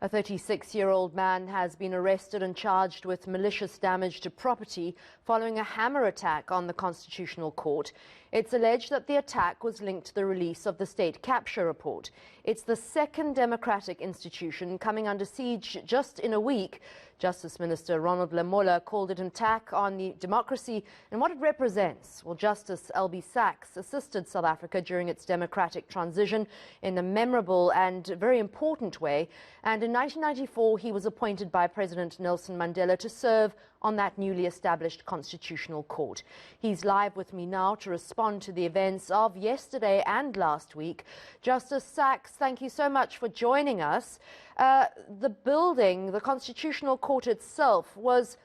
A 36-year-old man has been arrested and charged with malicious damage to property following a hammer attack on the Constitutional Court. It's alleged that the attack was linked to the release of the state capture report. It's the second democratic institution coming under siege just in a week. Justice Minister Ronald Lamola called it an attack on the democracy and what it represents. Well, Justice Albie Sachs assisted South Africa during its democratic transition in a memorable and very important way. And in 1994, he was appointed by President Nelson Mandela to serve on that newly established Constitutional Court. He's live with me now to respond to the events of yesterday and last week. Justice Sachs, thank you so much for joining us. The building, the Constitutional Court itself, was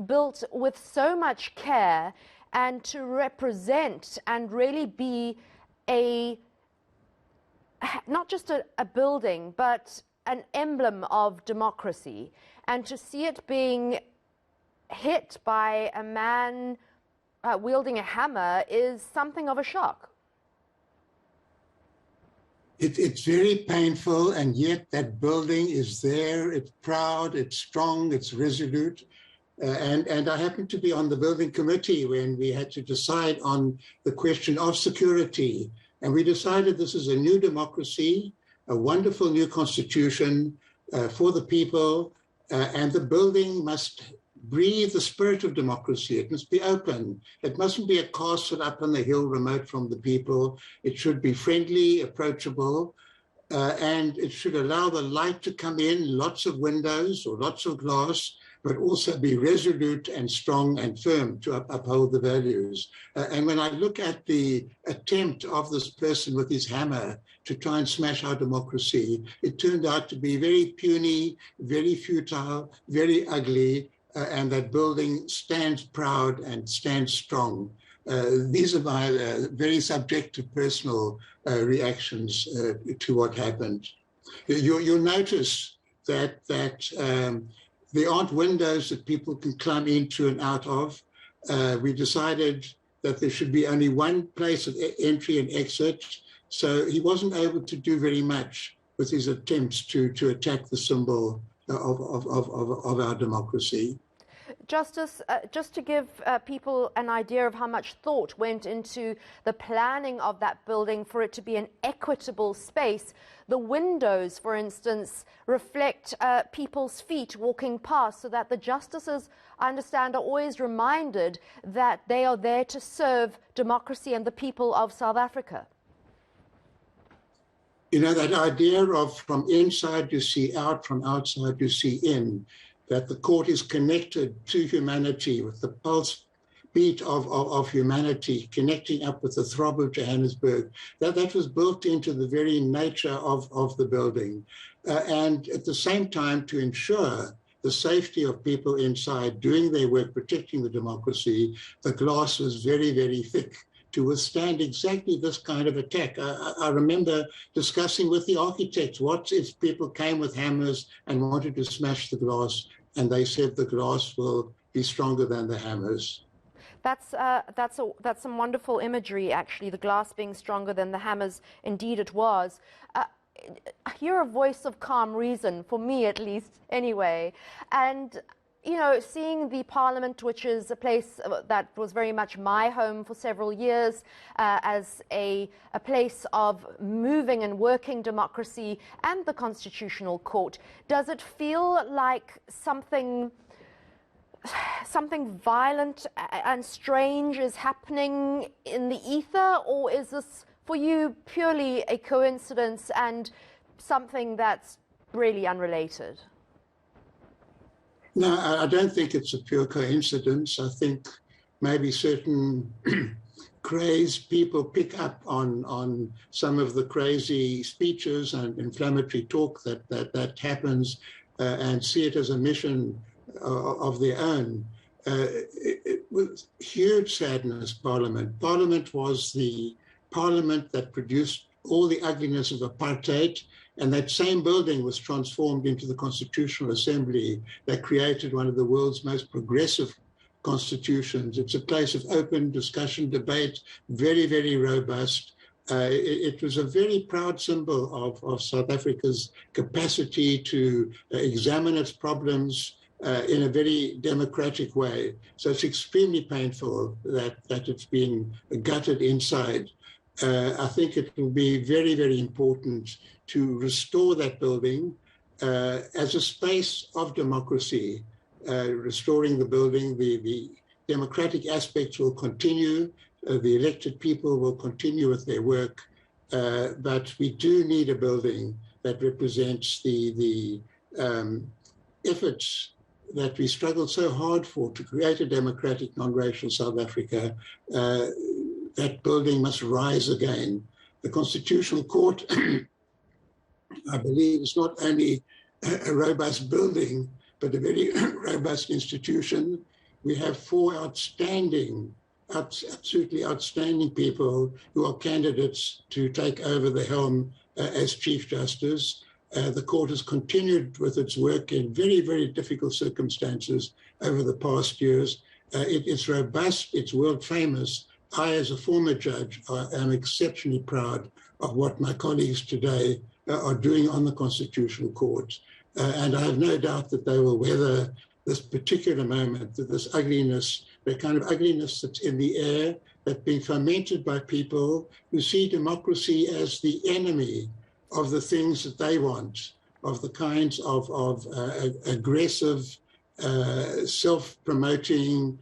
built with so much care and to represent and really be not just a building, but an emblem of democracy. And to see it being hit by a man wielding a hammer is something of a shock. It's very painful, and yet that building is there. It's proud, it's strong, it's resolute. And I happened to be on the building committee when we had to decide on the question of security. And we decided this is a new democracy, a wonderful new constitution for the people, and the building must breathe the spirit of democracy. It must be open. It mustn't be a castle up on the hill remote from the people. It should be friendly, approachable, and it should allow the light to come in, lots of windows or lots of glass, but also be resolute and strong and firm to uphold the values. And when I look at the attempt of this person with his hammer to try and smash our democracy, it turned out to be very puny, very futile, very ugly, and that building stands proud and stands strong. These are my very subjective personal reactions to what happened. You'll notice that there aren't windows that people can climb into and out of. We decided that there should be only one place of entry and exit, so he wasn't able to do very much with his attempts to attack the symbol of our democracy. Justice, just to give people an idea of how much thought went into the planning of that building for it to be an equitable space, the windows, for instance, reflect people's feet walking past so that the justices, I understand, are always reminded that they are there to serve democracy and the people of South Africa. You know, that idea of from inside you see out, from outside you see in, that the court is connected to humanity with the pulse beat of humanity, connecting up with the throb of Johannesburg. That was built into the very nature of the building. And at the same time, to ensure the safety of people inside doing their work, protecting the democracy, the glass was very, very thick to withstand exactly this kind of attack. I remember discussing with the architects, what if people came with hammers and wanted to smash the glass, and they said the glass will be stronger than the hammers. That's some wonderful imagery, actually, the glass being stronger than the hammers. Indeed it was. You're a voice of calm reason, for me at least, anyway. And you know, seeing the Parliament, which is a place that was very much my home for several years, as a place of moving and working democracy, and the Constitutional Court, does it feel like something violent and strange is happening in the ether, or is this for you purely a coincidence and something that's really unrelated? No, I don't think it's a pure coincidence. I think maybe certain crazed people pick up on some of the crazy speeches and inflammatory talk that happens and see it as a mission of their own. With huge sadness, Parliament was the Parliament that produced all the ugliness of apartheid, and that same building was transformed into the Constitutional Assembly that created one of the world's most progressive constitutions. It's a place of open discussion, debate, very, very robust, It was a very proud symbol of South Africa's capacity to examine its problems in a very democratic way. So it's extremely painful that it's been gutted inside. I think it will be very, very important to restore that building as a space of democracy. Restoring the building, the democratic aspects will continue. The elected people will continue with their work, but we do need a building that represents the efforts that we struggled so hard for to create a democratic, non-racial South Africa. That building must rise again. The Constitutional Court, I believe, is not only a robust building, but a very robust institution. We have 4 absolutely outstanding people who are candidates to take over the helm as Chief Justice. The court has continued with its work in very, very difficult circumstances over the past years. It's robust, it's world famous. I, as a former judge, am exceptionally proud of what my colleagues today are doing on the Constitutional Court. And I have no doubt that they will weather this particular moment, this ugliness, the kind of ugliness that's in the air, that's being fomented by people who see democracy as the enemy of the things that they want, of the kinds of aggressive, self-promoting,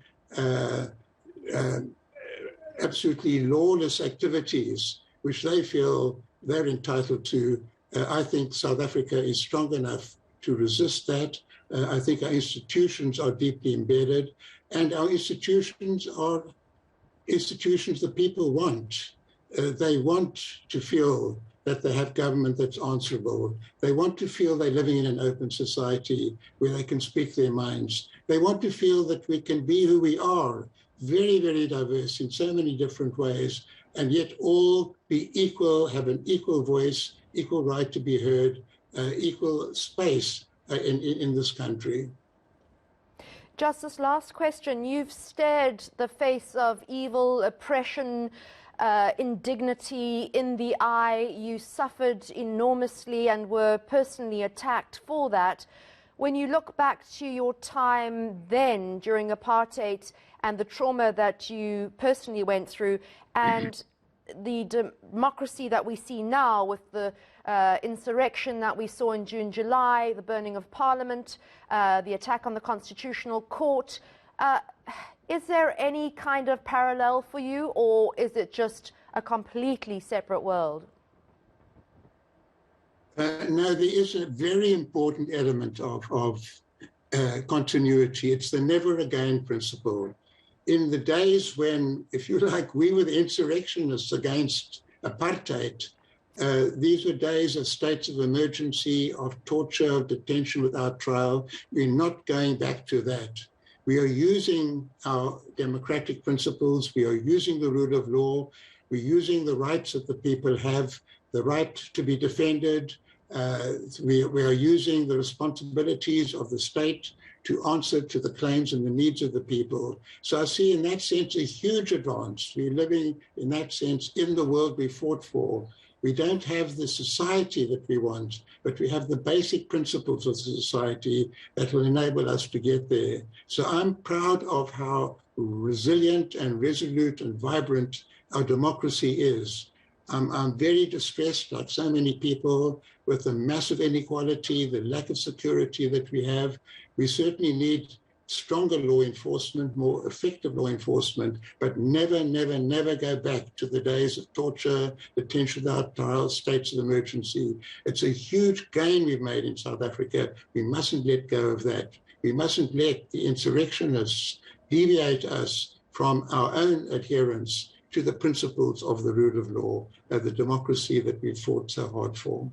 absolutely lawless activities, which they feel they're entitled to. I think South Africa is strong enough to resist that. I think our institutions are deeply embedded, and our institutions are institutions that people want. They want to feel that they have government that's answerable. They want to feel they're living in an open society where they can speak their minds. They want to feel that we can be who we are, very, very diverse in so many different ways, and yet all be equal, have an equal voice, equal right to be heard, equal space in this country. Justice, last question. You've stared the face of evil, oppression, indignity in the eye. You suffered enormously and were personally attacked for that. When you look back to your time then during apartheid and the trauma that you personally went through and the democracy that we see now with the insurrection that we saw in June, July, the burning of Parliament, the attack on the Constitutional Court, is there any kind of parallel for you, or is it just a completely separate world? No, there is a very important element of continuity. It's the never again principle. In the days when, if you like, we were the insurrectionists against apartheid, these were days of states of emergency, of torture, of detention without trial. We're not going back to that. We are using our democratic principles. We are using the rule of law. We're using the rights that the people have, the right to be defended. We are using the responsibilities of the state to answer to the claims and the needs of the people. So I see in that sense a huge advance. We're living in that sense in the world we fought for. We don't have the society that we want, but we have the basic principles of the society that will enable us to get there. So I'm proud of how resilient and resolute and vibrant our democracy is. I'm very distressed, like so many people, with the massive inequality, the lack of security that we have. We certainly need stronger law enforcement, more effective law enforcement, but never, never, never go back to the days of torture, detention without trial, states of emergency. It's a huge gain we've made in South Africa. We mustn't let go of that. We mustn't let the insurrectionists deviate us from our own adherence to the principles of the rule of law, the democracy that we fought so hard for.